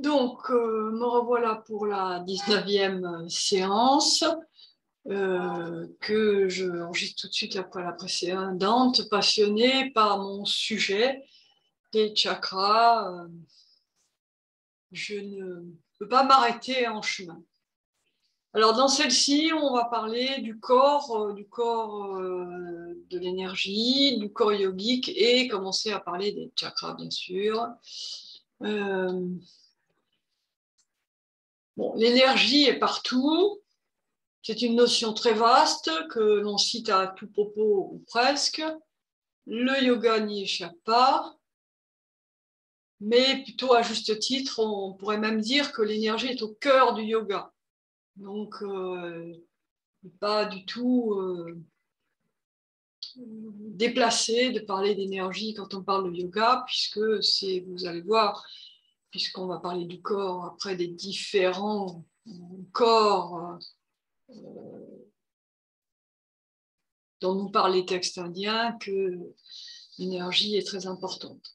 Donc, me revoilà pour la 19e séance que je enregistre tout de suite après la précédente, passionnée par mon sujet des chakras. Je ne peux pas m'arrêter en chemin. Alors, dans celle-ci, on va parler du corps de l'énergie, du corps yogique et commencer à parler des chakras, bien sûr. Bon, l'énergie est partout. C'est une notion très vaste que l'on cite à tout propos ou presque. Le yoga n'y échappe pas, mais plutôt à juste titre, on pourrait même dire que l'énergie est au cœur du yoga. Donc, pas du tout déplacé de parler d'énergie quand on parle de yoga, puisque c'est, vous allez voir, puisqu'on va parler du corps, après des différents corps dont nous parlent les textes indiens, que l'énergie est très importante.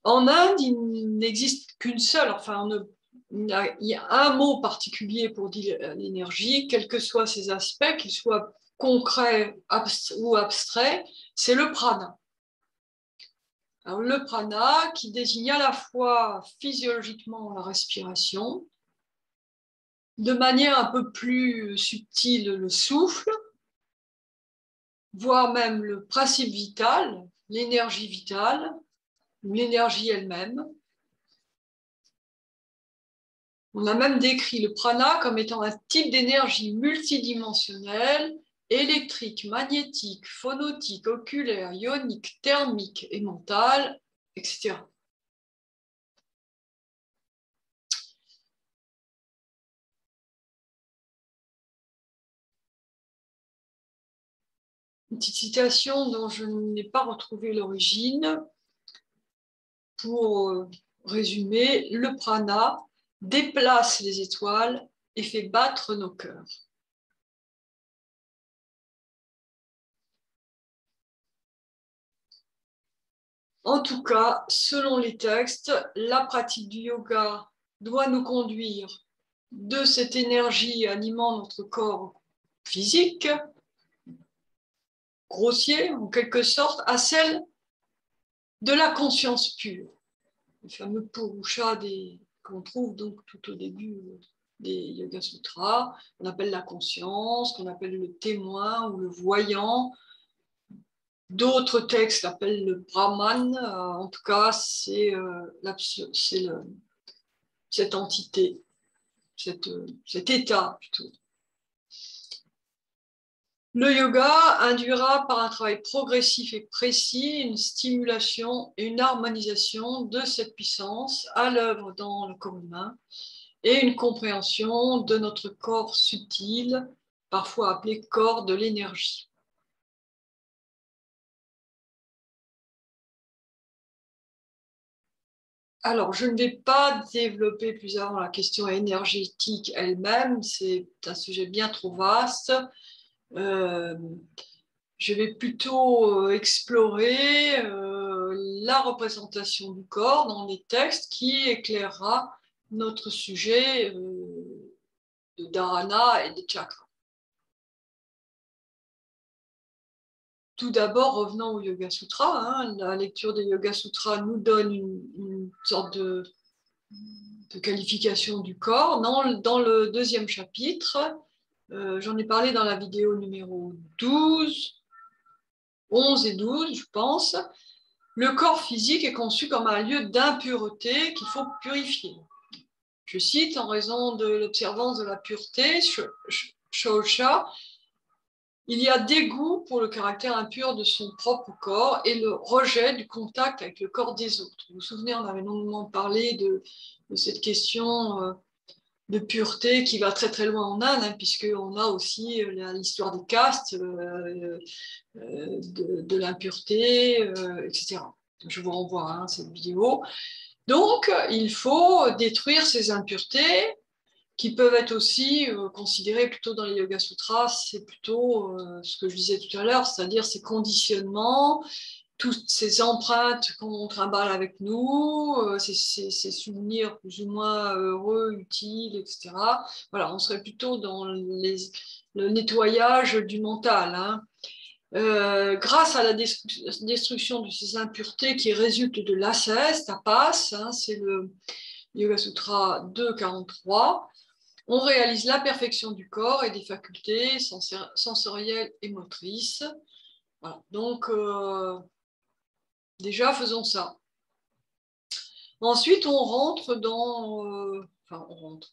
En Inde, il n'existe qu'une seule, enfin, il y a un mot particulier pour dire l'énergie, quels que soient ses aspects, qu'ils soient concrets ou abstraits, c'est le prana. Alors, le prana qui désigne à la fois physiologiquement la respiration, de manière un peu plus subtile le souffle, voire même le principe vital, l'énergie vitale, ou l'énergie elle-même. On a même décrit le prana comme étant un type d'énergie multidimensionnelle, électrique, magnétique, phonotique, oculaire, ionique, thermique et mentale, etc. Une petite citation dont je n'ai pas retrouvé l'origine. Pour résumer, le prana déplace les étoiles et fait battre nos cœurs. En tout cas, selon les textes, la pratique du yoga doit nous conduire de cette énergie animant notre corps physique, grossier en quelque sorte, à celle de la conscience pure. Le fameux Purusha qu'on trouve donc tout au début des Yoga Sutras, qu'on appelle la conscience, qu'on appelle le témoin ou le voyant. D'autres textes l'appellent le Brahman. En tout cas, c'est cette entité, cet état plutôt. Le yoga induira par un travail progressif et précis une stimulation et une harmonisation de cette puissance à l'œuvre dans le corps humain et une compréhension de notre corps subtil, parfois appelé corps de l'énergie. Alors, je ne vais pas développer plus avant la question énergétique elle-même, c'est un sujet bien trop vaste. Je vais plutôt explorer la représentation du corps dans les textes qui éclairera notre sujet de dharana et de chakra. Tout d'abord, revenons au Yoga Sutra. La lecture des Yoga Sutras nous donne une sorte de qualification du corps. Dans le deuxième chapitre, j'en ai parlé dans la vidéo numéro 11 et 12, je pense. Le corps physique est conçu comme un lieu d'impureté qu'il faut purifier. Je cite, en raison de l'observance de la pureté, Shaucha, il y a dégoût pour le caractère impur de son propre corps et le rejet du contact avec le corps des autres. Vous vous souvenez, on avait longuement parlé de cette question de pureté qui va très très loin en Inde, puisqu'on a aussi l'histoire des castes, de l'impureté, etc. Je vous renvoie à cette vidéo. Donc, il faut détruire ces impuretés qui peuvent être aussi considérées plutôt dans les Yoga Sutras, c'est plutôt ce que je disais tout à l'heure, c'est-à-dire ces conditionnements, toutes ces empreintes qu'on trimballe avec nous, ces souvenirs plus ou moins heureux, utiles, etc. Voilà, on serait plutôt dans le nettoyage du mental, hein. Grâce à la destruction de ces impuretés qui résultent de l'ascèse, tapas, hein, c'est le Yoga Sutra 2.43, on réalise la perfection du corps et des facultés sensorielles et motrices. Voilà. Donc, déjà, faisons ça. Ensuite, on rentre dans... enfin, on rentre.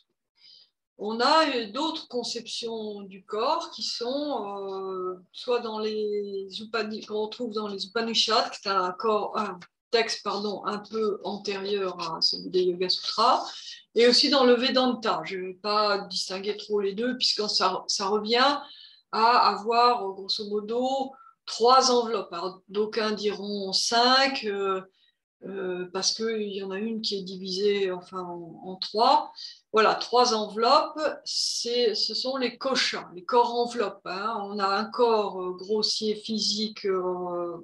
On a d'autres conceptions du corps qui sont soit dans qu'on retrouve dans les Upanishads, qui est un texte un peu antérieur à celui des Yoga Sutras, et aussi dans le Vedanta. Je ne vais pas distinguer trop les deux, puisque ça revient à avoir, grosso modo, 3 enveloppes. D'aucuns diront 5, parce qu'il y en a une qui est divisée en 3. Voilà, 3 enveloppes, ce sont les koshas, les corps enveloppes, hein. On a un corps grossier, physique,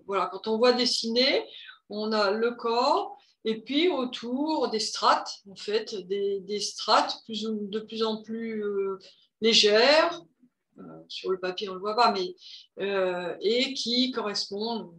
voilà, quand on voit dessiner, on a le corps, et puis autour des strates, en fait, des strates de plus en plus légères, sur le papier on ne le voit pas, mais et qui correspondent,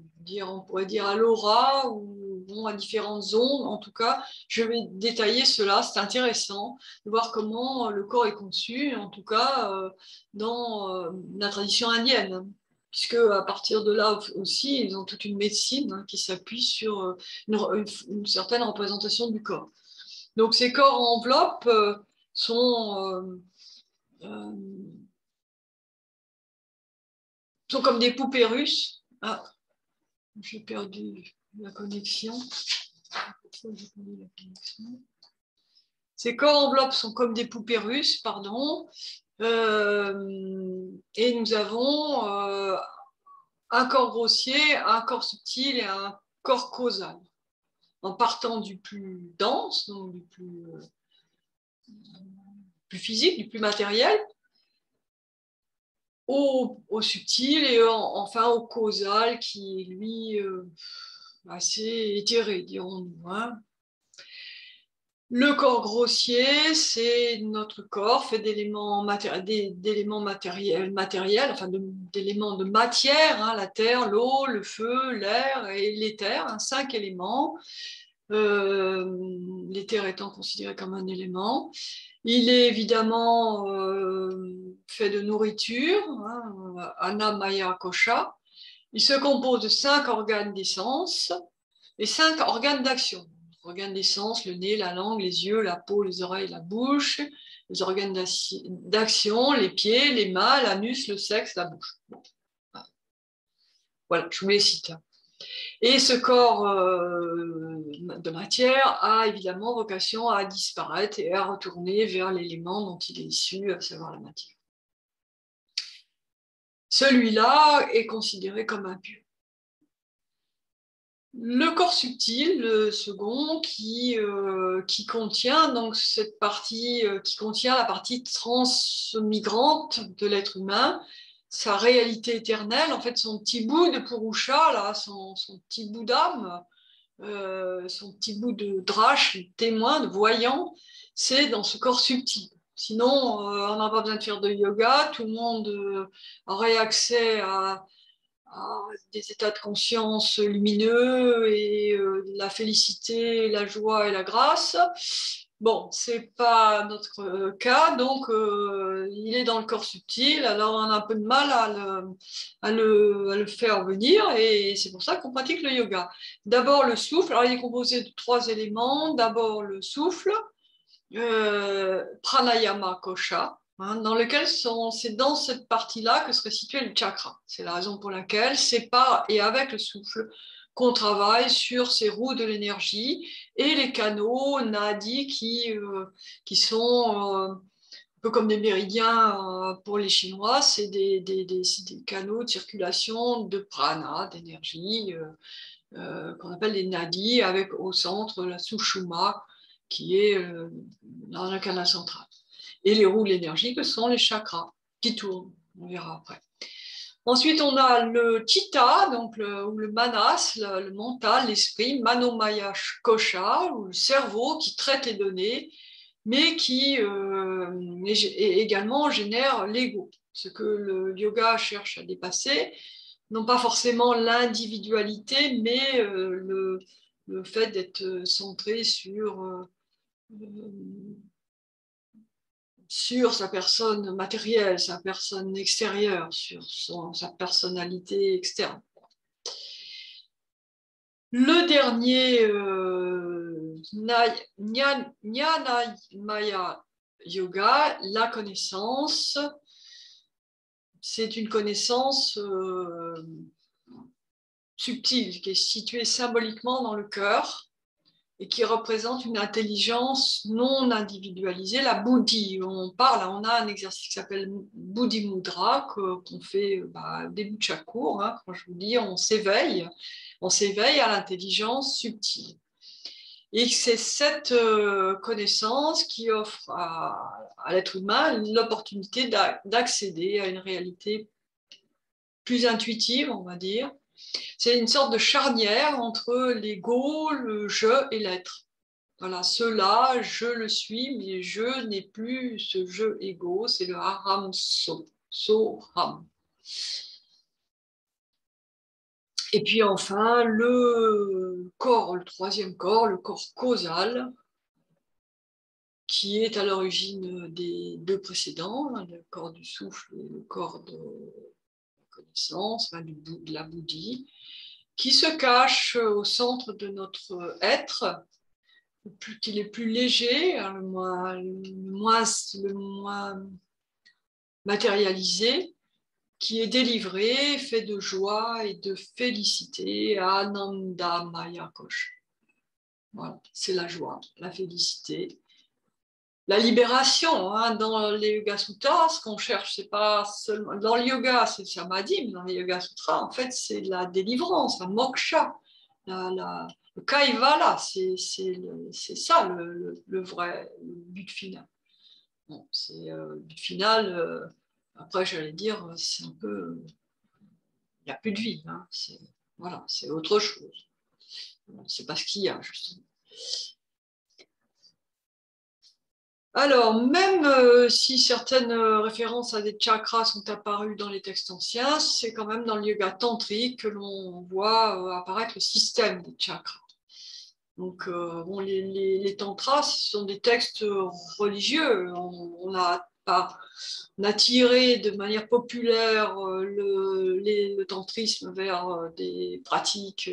on pourrait dire, à l'aura ou à différentes zones. En tout cas, je vais détailler cela, c'est intéressant de voir comment le corps est conçu, en tout cas dans la tradition indienne, puisque à partir de là aussi, ils ont toute une médecine, hein, qui s'appuie sur une certaine représentation du corps. Donc ces corps en enveloppe sont comme des poupées russes. Ah, j'ai perdu la connexion. Ces corps enveloppes sont comme des poupées russes, pardon. Et nous avons un corps grossier, un corps subtil et un corps causal. En partant du plus dense, donc du plus physique, du plus matériel, au subtil et enfin au causal qui est lui assez éthéré, dirons-nous, hein. Le corps grossier, c'est notre corps fait d'éléments matériels, enfin d'éléments de matière, hein, la terre, l'eau, le feu, l'air et l'éther, hein, 5 éléments, l'éther étant considéré comme un élément. Il est évidemment fait de nourriture, hein, Anna, Maya, Kosha. Il se compose de 5 organes d'essence et 5 organes d'action. Organes d'essence, le nez, la langue, les yeux, la peau, les oreilles, la bouche. Les organes d'action, les pieds, les mains, l'anus, le sexe, la bouche. Bon. Voilà, je vous les cite. Et ce corps de matière a évidemment vocation à disparaître et à retourner vers l'élément dont il est issu, à savoir la matière. Celui-là est considéré comme impur. Le corps subtil, le second, qui contient donc cette partie, qui contient la partie transmigrante de l'être humain, sa réalité éternelle, en fait son petit bout de Purusha, là, son petit bout d'âme, son petit bout de drache, témoin, de voyant, c'est dans ce corps subtil. Sinon, on n'a pas besoin de faire de yoga, tout le monde aurait accès à des états de conscience lumineux et la félicité, la joie et la grâce. Bon, c'est pas notre cas, donc il est dans le corps subtil, alors on a un peu de mal à le faire venir, et c'est pour ça qu'on pratique le yoga. D'abord le souffle, alors il est composé de 3 éléments. D'abord le souffle, pranayama kosha, hein, dans lequel c'est dans cette partie-là que serait situé le chakra. C'est la raison pour laquelle c'est par et avec le souffle qu'on travaille sur ces roues de l'énergie et les canaux nadis qui sont un peu comme des méridiens pour les Chinois, c'est des canaux de circulation de prana, d'énergie, qu'on appelle les nadis, avec au centre la sushumna, qui est dans le canal central. Et les roues de l'énergie, que sont les chakras, qui tournent, on verra après. Ensuite, on a le chitta, donc ou le manas, le mental, l'esprit, manomaya kosha, ou le cerveau qui traite les données, mais qui également génère l'ego. Ce que le yoga cherche à dépasser, non pas forcément l'individualité, mais le fait d'être centré sur sa personne matérielle, sa personne extérieure, sur sa personnalité externe. Le dernier, Jnana Maya Yoga, la connaissance, c'est une connaissance subtile qui est située symboliquement dans le cœur et qui représente une intelligence non individualisée, la buddhi. On a un exercice qui s'appelle Buddhi Mudra qu'on fait au début de chaque cours. Hein, quand je vous dis, on s'éveille à l'intelligence subtile. Et c'est cette connaissance qui offre à l'être humain l'opportunité d'accéder à une réalité plus intuitive, on va dire. C'est une sorte de charnière entre l'ego, le je et l'être. Voilà, cela, je le suis, mais je n'ai plus ce je ego, c'est le haram so-ram. Et puis enfin, le corps, le troisième corps, le corps causal, qui est à l'origine des deux précédents, le corps du souffle et le corps de la connaissance, de la bouddhie, qui se cache au centre de notre être, qu'il est plus léger, hein, le moins matérialisé, qui est délivré, fait de joie et de félicité, Ananda Maya Kosh. Voilà, c'est la joie, la félicité. La libération, hein, dans les Yoga Sutras, ce qu'on cherche, c'est pas seulement. Dans le yoga, c'est le Samadhi, mais dans les Yoga Sutras, en fait, c'est la délivrance, la moksha, le kaivala, c'est ça le vrai le but final. Bon, c'est le but final, après, j'allais dire, c'est un peu. Il n'y a plus de vie, hein, voilà, c'est autre chose. C'est pas ce qu'il y a, justement. Alors, même si certaines références à des chakras sont apparues dans les textes anciens, c'est quand même dans le yoga tantrique que l'on voit apparaître le système des chakras. Donc, bon, les tantras, ce sont des textes religieux. On a tiré de manière populaire le tantrisme vers des pratiques.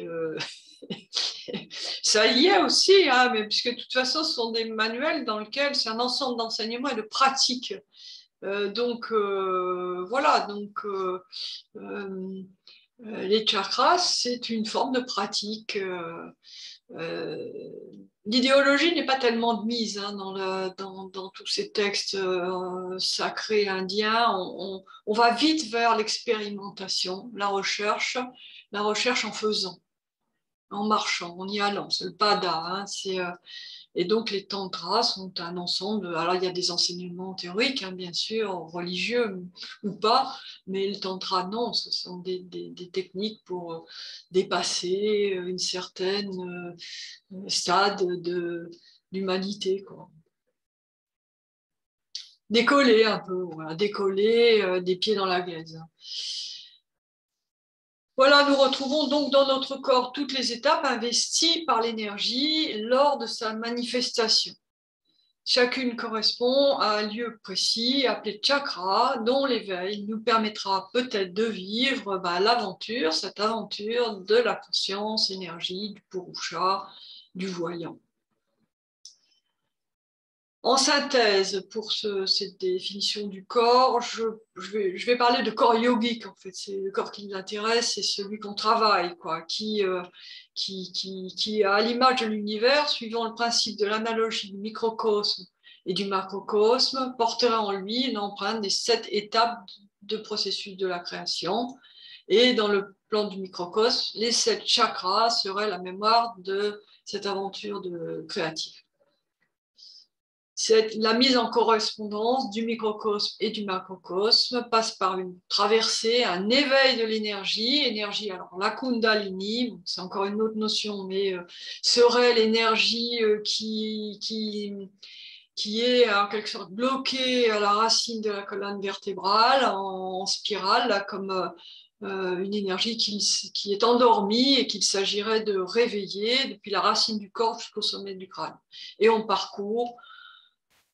Ça y est aussi, hein, mais puisque de toute façon, ce sont des manuels dans lesquels c'est un ensemble d'enseignements et de pratiques. Voilà, les chakras, c'est une forme de pratique. L'idéologie n'est pas tellement de mise, hein, dans tous ces textes sacrés indiens. On va vite vers l'expérimentation, la recherche en faisant, en marchant, en y allant. C'est le pada. Hein, et donc les tantras sont un ensemble. Alors il y a des enseignements théoriques, hein, bien sûr, religieux ou pas, mais le tantra, non, ce sont des techniques pour dépasser une certaine stade d'humanité, quoi. Décoller un peu, voilà, décoller des pieds dans la glaise. Voilà, nous retrouvons donc dans notre corps toutes les étapes investies par l'énergie lors de sa manifestation. Chacune correspond à un lieu précis appelé chakra, dont l'éveil nous permettra peut-être de vivre l'aventure, cette aventure de la conscience, énergie, du purusha, du voyant. En synthèse, pour cette définition du corps, je vais parler de corps yogique, en fait. C'est le corps qui nous intéresse, c'est celui qu'on travaille, quoi, qui à l'image de l'univers, suivant le principe de l'analogie du microcosme et du macrocosme, portera en lui une empreinte des 7 étapes de processus de la création. Et dans le plan du microcosme, les 7 chakras seraient la mémoire de cette aventure créative. La mise en correspondance du microcosme et du macrocosme passe par une traversée, un éveil de l'énergie. Alors la Kundalini, c'est encore une autre notion, mais serait l'énergie qui est en quelque sorte bloquée à la racine de la colonne vertébrale, en spirale, là, comme une énergie qui est endormie et qu'il s'agirait de réveiller depuis la racine du corps jusqu'au sommet du crâne. Et on parcourt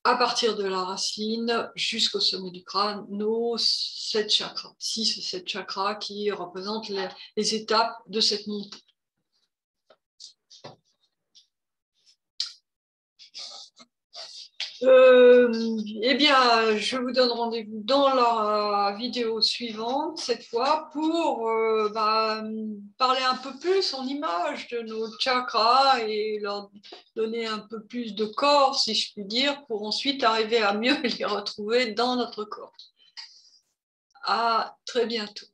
à partir de la racine jusqu'au sommet du crâne, nos 7 chakras, 6 ou 7 chakras qui représentent les étapes de cette montée. Eh bien, je vous donne rendez-vous dans la vidéo suivante, cette fois, pour parler un peu plus en images de nos chakras et leur donner un peu plus de corps, si je puis dire, pour ensuite arriver à mieux les retrouver dans notre corps. À très bientôt.